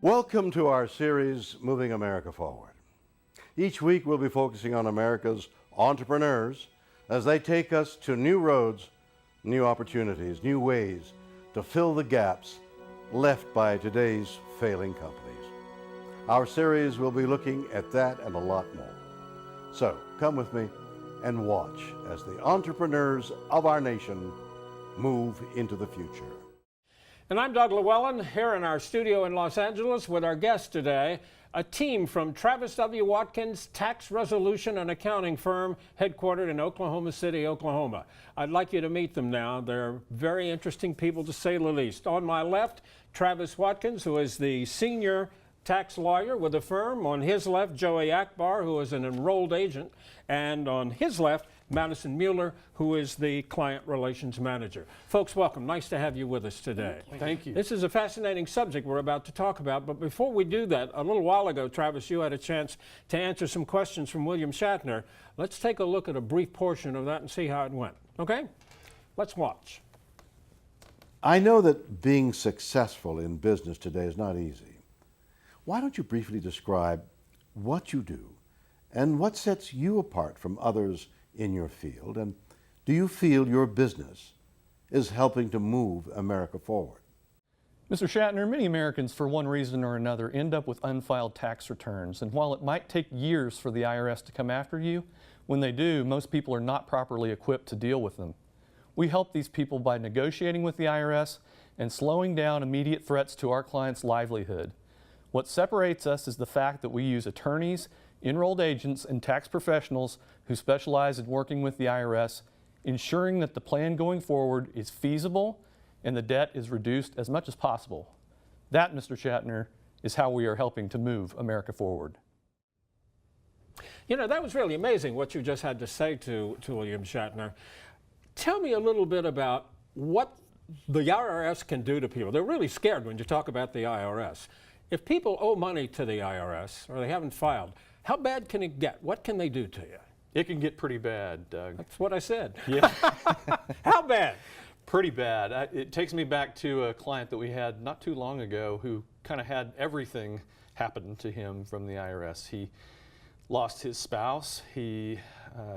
Welcome to our series, Moving America Forward. Each week we'll be focusing on America's entrepreneurs as they take us to new roads, new opportunities, new ways to fill the gaps left by today's failing companies. Our series will be looking at that and a lot more. So come with me and watch as the entrepreneurs of our nation move into the future. And I'm Doug Llewelyn, here in our studio in Los Angeles with our guest today, a team from Travis W. Watkins Tax Resolution and Accounting Firm headquartered in Oklahoma City, Oklahoma. I'd like you to meet them now. They're very interesting people, to say the least. On my left, Travis Watkins, who is the senior tax lawyer with the firm. On his left, Joey Akbar, who is an enrolled agent. And on his left, Madison Mueller, who is the client relations manager. Folks, welcome. Nice to have you with us today. Thank you. This is a fascinating subject we're about to talk about, but before we do that, a little while ago, Travis, you had a chance to answer some questions from William Shatner. Let's take a look at a brief portion of that and see how it went. Okay? Let's watch. I know that being successful in business today is not easy. Why don't you briefly describe what you do and what sets you apart from others in your field, and do you feel your business is helping to move America forward? Mr. Shatner, many Americans, for one reason or another, end up with unfiled tax returns. And while it might take years for the IRS to come after you, when they do, most people are not properly equipped to deal with them. We help these people by negotiating with the IRS and slowing down immediate threats to our clients' livelihood. What separates us is the fact that we use attorneys, enrolled agents, and tax professionals who specialize in working with the IRS, ensuring that the plan going forward is feasible and the debt is reduced as much as possible. That, Mr. Shatner, is how we are helping to move America forward. You know, that was really amazing what you just had to say to William Shatner. Tell me a little bit about what the IRS can do to people. They're really scared when you talk about the IRS. If people owe money to the IRS or they haven't filed, how bad can it get? What can they do to you? It can get pretty bad, Doug. That's what I said. Yeah. How bad? Pretty bad. It takes me back to a client that we had not too long ago who kind of had everything happen to him from the IRS. He lost his spouse. He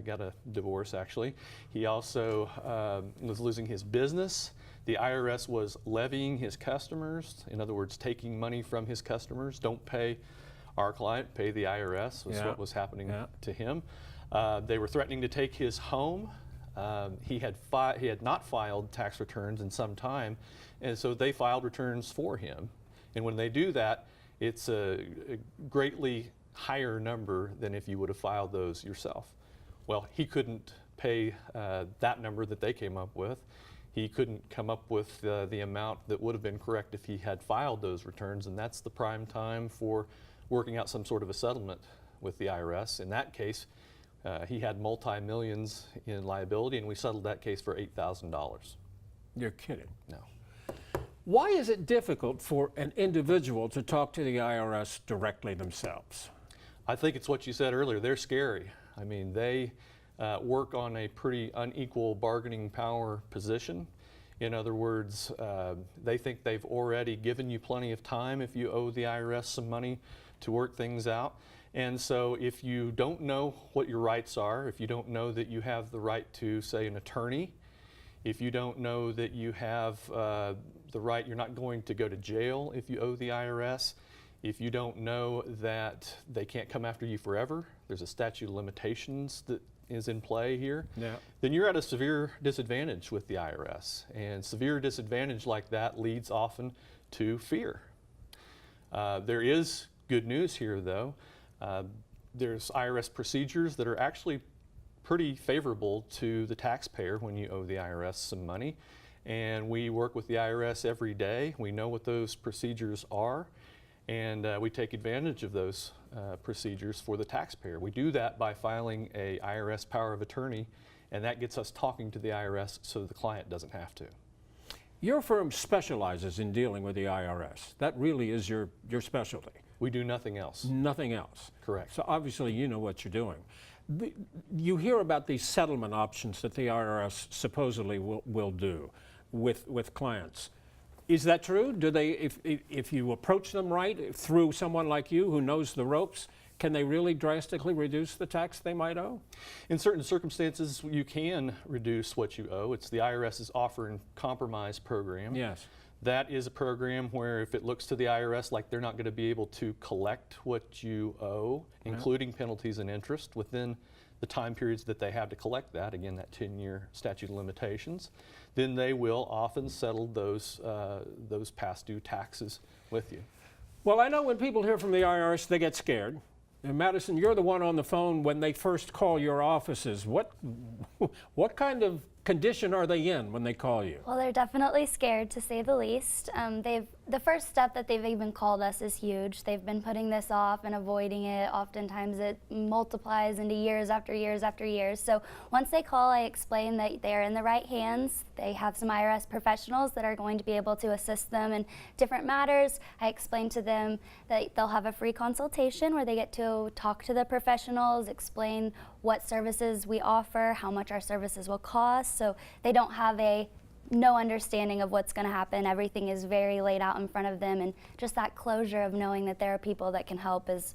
got a divorce, actually. He also was losing his business. The IRS was levying his customers, in other words, taking money from his customers. Don't pay our client, pay the IRS was what was happening to him. They were threatening to take his home. He had not filed tax returns in some time, and so they filed returns for him. And when they do that, it's a greatly higher number than if you would have filed those yourself. Well, he couldn't pay that number that they came up with. He couldn't come up with the amount that would have been correct if he had filed those returns, and that's the prime time for working out some sort of a settlement with the IRS. In that case, he had multi-millions in liability, and we settled that case for $8,000. You're kidding. No. Why is it difficult for an individual to talk to the IRS directly themselves? I think it's what you said earlier. They're scary. I mean, they work on a pretty unequal bargaining power position. In other words, they think they've already given you plenty of time if you owe the IRS some money to work things out. And so if you don't know what your rights are, if you don't know that you have the right to, say, an attorney, if you don't know that you have the right, you're not going to go to jail if you owe the IRS, if you don't know that they can't come after you forever, there's a statute of limitations that is in play here, then you're at a severe disadvantage with the IRS. And severe disadvantage like that leads often to fear. There is good news here, though. There's IRS procedures that are actually pretty favorable to the taxpayer when you owe the IRS some money. And we work with the IRS every day. We know what those procedures are, and we take advantage of those procedures for the taxpayer. We do that by filing a IRS power of attorney, and that gets us talking to the IRS so the client doesn't have to. Your firm specializes in dealing with the IRS. That really is your specialty. We do nothing else. Nothing else. Correct. So obviously you know what you're doing. You hear about these settlement options that the IRS supposedly will do with clients. Is that true? Do they, if you approach them right through someone like you who knows the ropes, can they really drastically reduce the tax they might owe? In certain circumstances, you can reduce what you owe. It's the IRS's offer and compromise program. Yes. That is a program where if it looks to the IRS like they're not going to be able to collect what you owe, including penalties and interest, within the time periods that they have to collect that, again, that 10-year statute of limitations, then they will often settle those past due taxes with you. Well, I know when people hear from the IRS, they get scared. And Madison, you're the one on the phone when they first call your offices. What kind of condition are they in when they call you? Well, they're definitely scared, to say the least. The first step that they've even called us is huge. They've been putting this off and avoiding it. Oftentimes it multiplies into years after years after years. So once they call, I explain that they're in the right hands. They have some IRS professionals that are going to be able to assist them in different matters. I explain to them that they'll have a free consultation where they get to talk to the professionals, explain what services we offer, how much our services will cost, so they don't have no understanding of what's going to happen. Everything is very laid out in front of them, and just that closure of knowing that there are people that can help is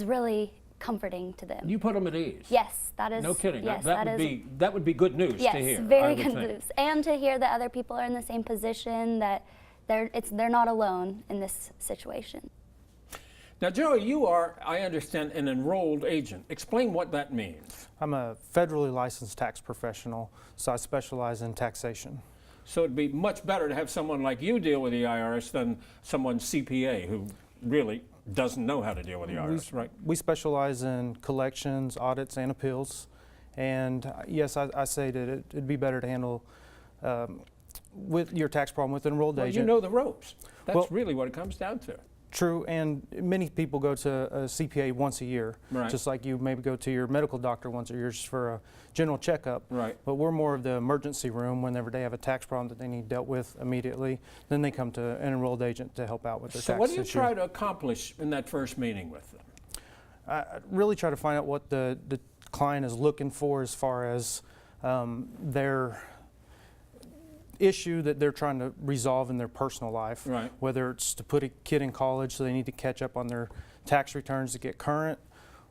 really comforting to them. You put them at ease. Yes, that is. No kidding. Yes, that would be good news yes, to hear. Very good news, and to hear that other people are in the same position, that they're not alone in this situation. Now, Joey, you are, I understand, an enrolled agent. Explain what that means. I'm a federally licensed tax professional, so I specialize in taxation. So it'd be much better to have someone like you deal with the IRS than someone CPA who really doesn't know how to deal with the IRS, right? We specialize in collections, audits, and appeals. And yes, I say that it'd be better to handle with your tax problem with an enrolled Well, agent. you know the ropes. That's Well, really what it comes down to. True, and many people go to a CPA once a year, Right. just like you maybe go to your medical doctor once a year just for a general checkup. Right. But we're more of the emergency room whenever they have a tax problem that they need dealt with immediately. Then they come to an enrolled agent to help out with their So tax what do you issue. try to accomplish in that first meeting with them? I really try to find out what the client is looking for as far as their issue that they're trying to resolve in their personal life. Right. Whether it's to put a kid in college so they need to catch up on their tax returns to get current,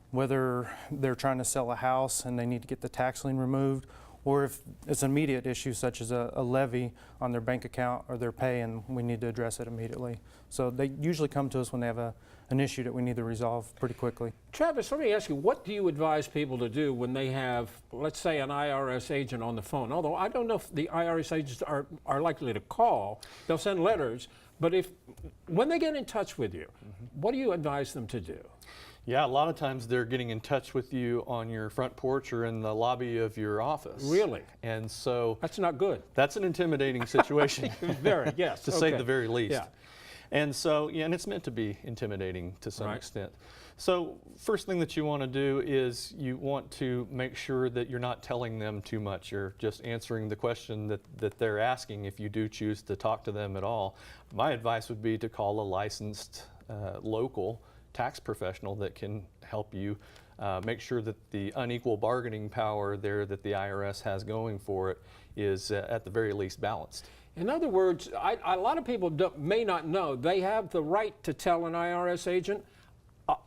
whether they're trying to sell a house and they need to get the tax lien removed, or if it's an immediate issue such as a levy on their bank account or their pay and we need to address it immediately. So they usually come to us when they have an issue that we need to resolve pretty quickly. Travis, let me ask you, what do you advise people to do when they have, let's say, an IRS agent on the phone? Although I don't know if the IRS agents are likely to call. They'll send letters. But when they get in touch with you, what do you advise them to do? Yeah, a lot of times they're getting in touch with you on your front porch or in the lobby of your office. Really? And so That's not good. that's an intimidating situation. Very, yes. To say okay. the very least. Yeah. And so, yeah, and it's meant to be intimidating to some Right. extent. So first thing that you want to do is you want to make sure that you're not telling them too much. You're just answering the question that they're asking if you do choose to talk to them at all. My advice would be to call a licensed local tax professional that can help you make sure that the unequal bargaining power there that the IRS has going for it is at the very least balanced. In other words, a lot of people may not know they have the right to tell an IRS agent,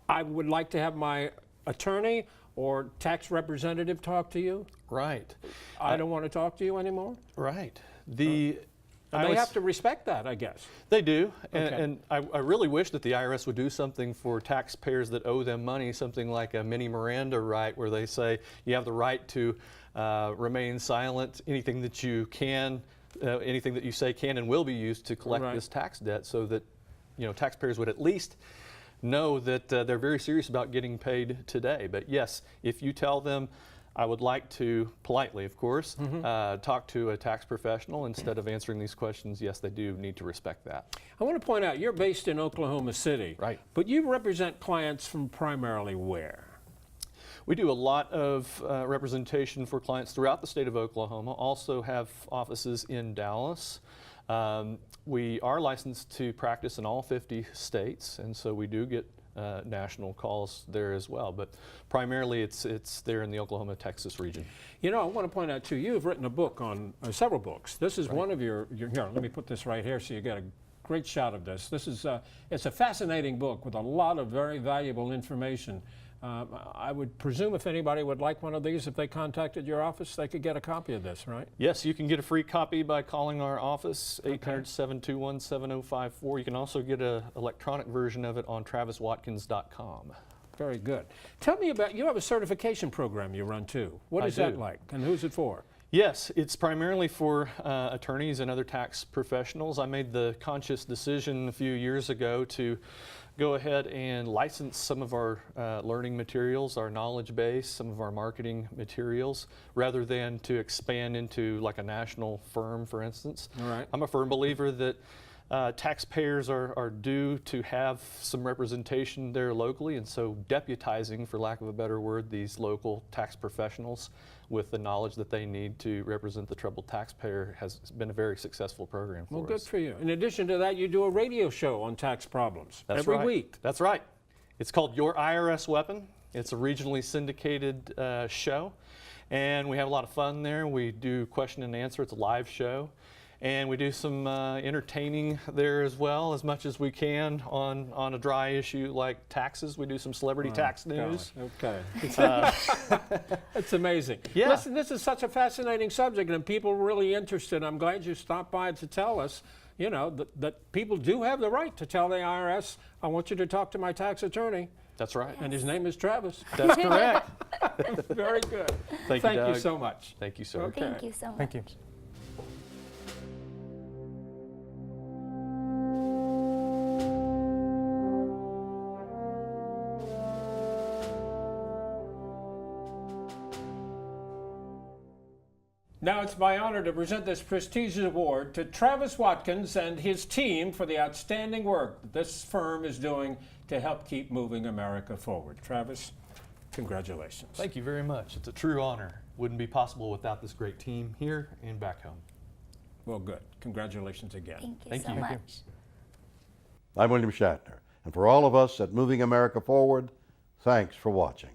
I would like to have my attorney or tax representative talk to you. Right. I don't want to talk to you anymore. Right. And they have to respect that, I guess. They do, and, Okay. and I really wish that the IRS would do something for taxpayers that owe them money, something like a mini Miranda right, where they say you have the right to remain silent, anything that you can, anything that you say can and will be used to collect Right. this tax debt, so that taxpayers would at least know that they're very serious about getting paid today. But yes, if you tell them, I would like to, politely of course, talk to a tax professional instead of answering these questions, yes, they do need to respect that. I want to point out, you're based in Oklahoma City. Right. But you represent clients from primarily where? We do a lot of representation for clients throughout the state of Oklahoma, also have offices in Dallas. We are licensed to practice in all 50 states, and so we do get national calls there as well. But primarily it's there in the Oklahoma-Texas region. You know, I want to point out too, you've written a book on, several books. This is one of your, here, let me put this right here so you get a great shot of this. This is, it's a fascinating book with a lot of very valuable information. I would presume if anybody would like one of these, if they contacted your office, they could get a copy of this, right? Yes, you can get a free copy by calling our office, 800-721-7054. You can also get an electronic version of it on traviswatkins.com. Very good. Tell me about, you have a certification program you run too. What is that like, and who's it for? Yes, it's primarily for attorneys and other tax professionals. I made the conscious decision a few years ago to go ahead and license some of our learning materials, our knowledge base, some of our marketing materials, rather than to expand into like a national firm, for instance. All right. I'm a firm believer that taxpayers are due to have some representation there locally, and so deputizing, for lack of a better word, these local tax professionals with the knowledge that they need to represent the troubled taxpayer has been a very successful program for us. Well, good for you. In addition to that, you do a radio show on tax problems every week. That's right. It's called Your IRS Weapon. It's a regionally syndicated show, and we have a lot of fun there. We do question and answer. It's a live show. And we do some entertaining there as well, as much as we can on a dry issue like taxes. We do some celebrity tax news. Okay. It's amazing. Yeah. Listen, this is such a fascinating subject, and people are really interested. I'm glad you stopped by to tell us, you know, that people do have the right to tell the IRS, I want you to talk to my tax attorney. That's right. And his name is Travis. That's correct. Very good. Thank you, Doug. you so much. Thank you, sir. Okay. Thank you so much. Thank you. Now it's my honor to present this prestigious award to Travis Watkins and his team for the outstanding work that this firm is doing to help keep moving America forward. Travis, congratulations. Thank you very much. It's a true honor. Wouldn't be possible without this great team here and back home. Well, good. Congratulations again. Thank you so much. I'm William Shatner, and for all of us at Moving America Forward, thanks for watching.